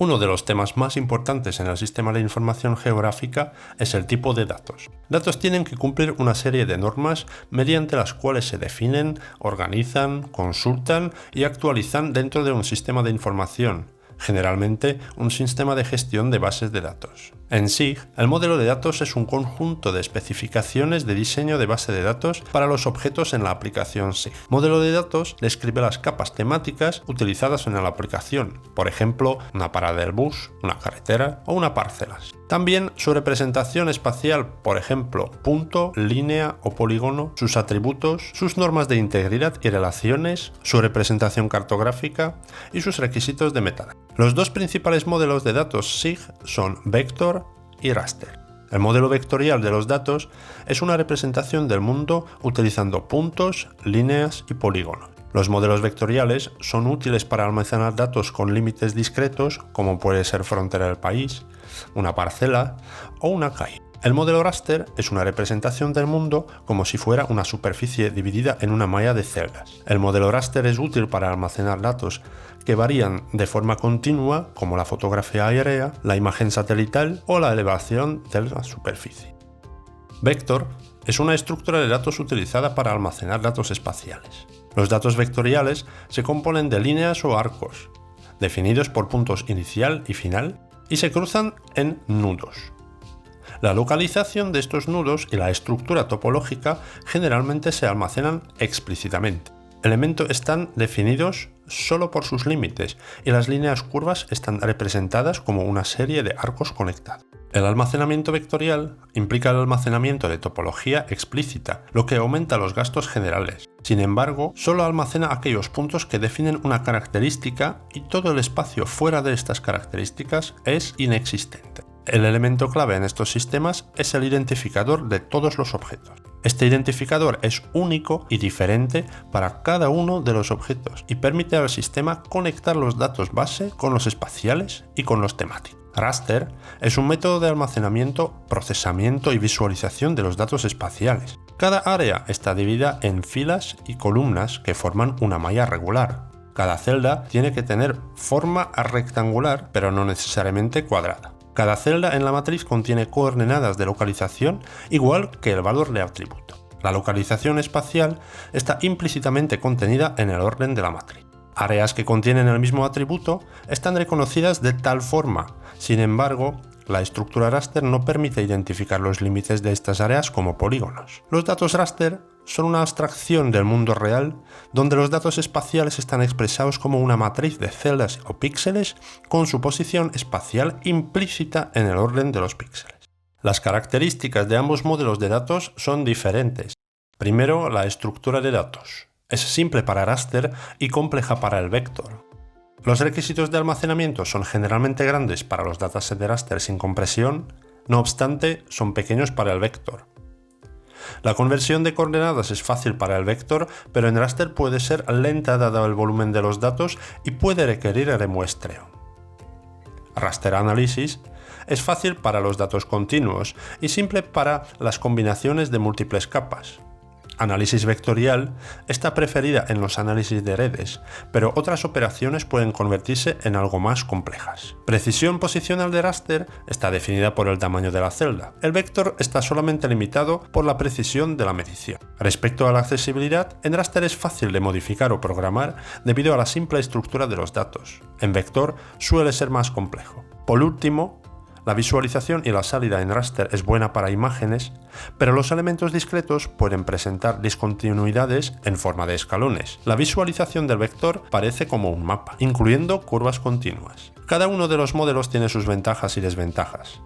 Uno de los temas más importantes en el sistema de información geográfica es el tipo de datos. Datos tienen que cumplir una serie de normas mediante las cuales se definen, organizan, consultan y actualizan dentro de un sistema de información, generalmente un sistema de gestión de bases de datos. En SIG, el modelo de datos es un conjunto de especificaciones de diseño de base de datos para los objetos en la aplicación SIG. Modelo de datos describe las capas temáticas utilizadas en la aplicación, por ejemplo, una parada del bus, una carretera o una parcelas. También su representación espacial, por ejemplo, punto, línea o polígono, sus atributos, sus normas de integridad y relaciones, su representación cartográfica y sus requisitos de metadatos. Los dos principales modelos de datos SIG son vector y raster. El modelo vectorial de los datos es una representación del mundo utilizando puntos, líneas y polígonos. Los modelos vectoriales son útiles para almacenar datos con límites discretos, como puede ser frontera del país, una parcela o una calle. El modelo raster es una representación del mundo como si fuera una superficie dividida en una malla de celdas. El modelo raster es útil para almacenar datos que varían de forma continua, como la fotografía aérea, la imagen satelital o la elevación de la superficie. Vector es una estructura de datos utilizada para almacenar datos espaciales. Los datos vectoriales se componen de líneas o arcos, definidos por puntos inicial y final, y se cruzan en nudos. La localización de estos nudos y la estructura topológica generalmente se almacenan explícitamente. Elementos están definidos solo por sus límites y las líneas curvas están representadas como una serie de arcos conectados. El almacenamiento vectorial implica el almacenamiento de topología explícita, lo que aumenta los gastos generales. Sin embargo, solo almacena aquellos puntos que definen una característica y todo el espacio fuera de estas características es inexistente. El elemento clave en estos sistemas es el identificador de todos los objetos. Este identificador es único y diferente para cada uno de los objetos y permite al sistema conectar los datos base con los espaciales y con los temáticos. Raster es un método de almacenamiento, procesamiento y visualización de los datos espaciales. Cada área está dividida en filas y columnas que forman una malla regular. Cada celda tiene que tener forma rectangular, pero no necesariamente cuadrada. Cada celda en la matriz contiene coordenadas de localización igual que el valor de atributo. La localización espacial está implícitamente contenida en el orden de la matriz. Áreas que contienen el mismo atributo están reconocidas de tal forma. Sin embargo, la estructura raster no permite identificar los límites de estas áreas como polígonos. Los datos raster son una abstracción del mundo real donde los datos espaciales están expresados como una matriz de celdas o píxeles con su posición espacial implícita en el orden de los píxeles. Las características de ambos modelos de datos son diferentes. Primero, la estructura de datos. Es simple para raster y compleja para el vector. Los requisitos de almacenamiento son generalmente grandes para los datasets de raster sin compresión, no obstante, son pequeños para el vector. La conversión de coordenadas es fácil para el vector, pero en raster puede ser lenta dado el volumen de los datos y puede requerir remuestreo. Raster Analysis es fácil para los datos continuos y simple para las combinaciones de múltiples capas. Análisis vectorial está preferida en los análisis de redes, pero otras operaciones pueden convertirse en algo más complejas. Precisión posicional de raster está definida por el tamaño de la celda. El vector está solamente limitado por la precisión de la medición. Respecto a la accesibilidad, en raster es fácil de modificar o programar debido a la simple estructura de los datos. En vector suele ser más complejo. Por último, la visualización y la salida en raster es buena para imágenes, pero los elementos discretos pueden presentar discontinuidades en forma de escalones. La visualización del vector parece como un mapa, incluyendo curvas continuas. Cada uno de los modelos tiene sus ventajas y desventajas.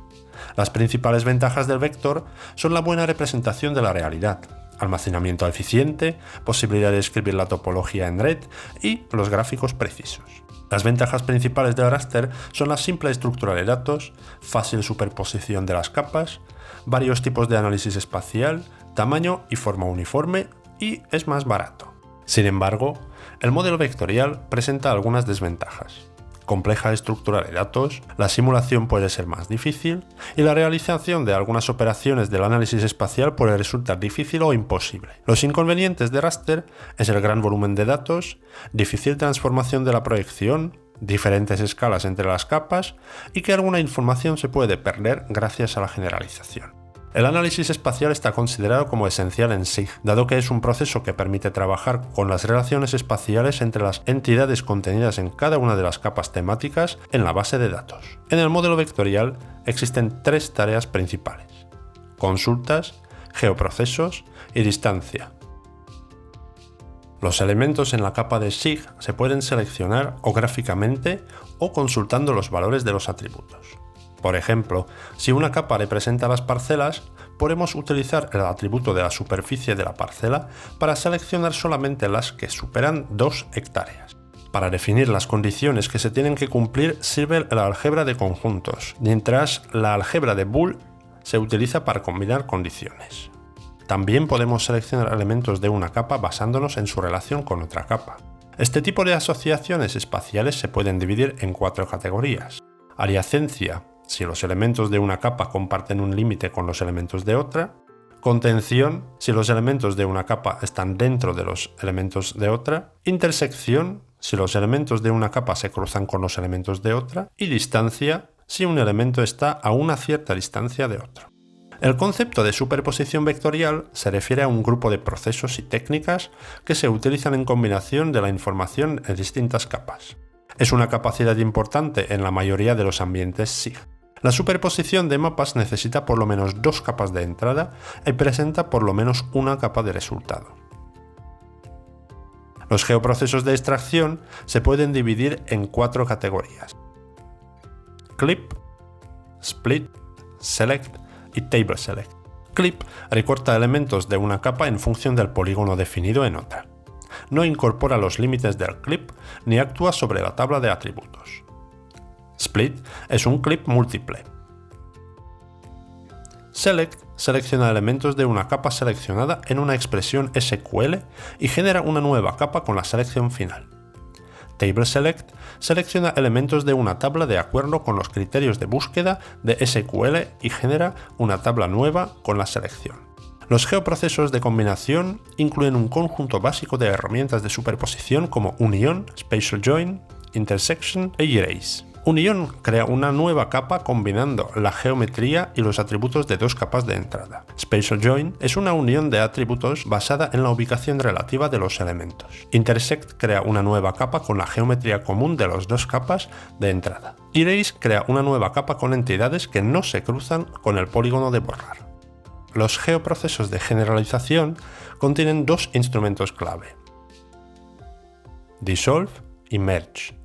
Las principales ventajas del vector son la buena representación de la realidad, almacenamiento eficiente, posibilidad de escribir la topología en red y los gráficos precisos. Las ventajas principales del raster son la simple estructura de datos, fácil superposición de las capas, varios tipos de análisis espacial, tamaño y forma uniforme y es más barato. Sin embargo, el modelo vectorial presenta algunas desventajas. compleja estructura de datos, la simulación puede ser más difícil y la realización de algunas operaciones del análisis espacial puede resultar difícil o imposible. Los inconvenientes de raster es el gran volumen de datos, difícil transformación de la proyección, diferentes escalas entre las capas y que alguna información se puede perder gracias a la generalización. El análisis espacial está considerado como esencial en SIG, dado que es un proceso que permite trabajar con las relaciones espaciales entre las entidades contenidas en cada una de las capas temáticas en la base de datos. En el modelo vectorial existen tres tareas principales: consultas, geoprocesos y distancia. Los elementos en la capa de SIG se pueden seleccionar o gráficamente o consultando los valores de los atributos. Por ejemplo, si una capa representa las parcelas, podemos utilizar el atributo de la superficie de la parcela para seleccionar solamente las que superan 2 hectáreas. Para definir las condiciones que se tienen que cumplir sirve la álgebra de conjuntos, mientras la álgebra de Boole se utiliza para combinar condiciones. También podemos seleccionar elementos de una capa basándonos en su relación con otra capa. Este tipo de asociaciones espaciales se pueden dividir en 4 categorías: adyacencia, si los elementos de una capa comparten un límite con los elementos de otra; contención, si los elementos de una capa están dentro de los elementos de otra; intersección, si los elementos de una capa se cruzan con los elementos de otra; y distancia, si un elemento está a una cierta distancia de otro. El concepto de superposición vectorial se refiere a un grupo de procesos y técnicas que se utilizan en combinación de la información en distintas capas. Es una capacidad importante en la mayoría de los ambientes SIG. La superposición de mapas necesita por lo menos 2 capas de entrada y presenta por lo menos una capa de resultado. Los geoprocesos de extracción se pueden dividir en 4 categorías: Clip, Split, Select y Table Select. Clip recorta elementos de una capa en función del polígono definido en otra. No incorpora los límites del clip ni actúa sobre la tabla de atributos. Split es un clip múltiple. Select selecciona elementos de una capa seleccionada en una expresión SQL y genera una nueva capa con la selección final. Table Select selecciona elementos de una tabla de acuerdo con los criterios de búsqueda de SQL y genera una tabla nueva con la selección. Los geoprocesos de combinación incluyen un conjunto básico de herramientas de superposición como unión, spatial join, intersection y erase. Unión crea una nueva capa combinando la geometría y los atributos de 2 capas de entrada. Spatial join es una unión de atributos basada en la ubicación relativa de los elementos. Intersect crea una nueva capa con la geometría común de las 2 capas de entrada. Erase crea una nueva capa con entidades que no se cruzan con el polígono de borrar. Los geoprocesos de generalización contienen 2 instrumentos clave: Dissolve y Merge.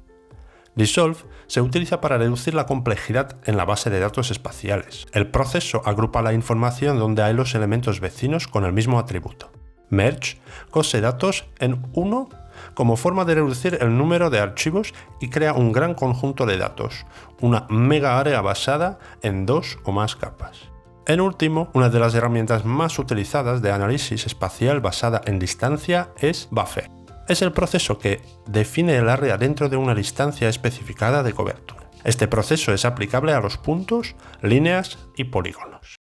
Dissolve se utiliza para reducir la complejidad en la base de datos espaciales. El proceso agrupa la información donde hay los elementos vecinos con el mismo atributo. Merge cose datos en uno como forma de reducir el número de archivos y crea un gran conjunto de datos, una mega área basada en 2 o más capas. En último, una de las herramientas más utilizadas de análisis espacial basada en distancia es Buffer. Es el proceso que define el área dentro de una distancia especificada de cobertura. Este proceso es aplicable a los puntos, líneas y polígonos.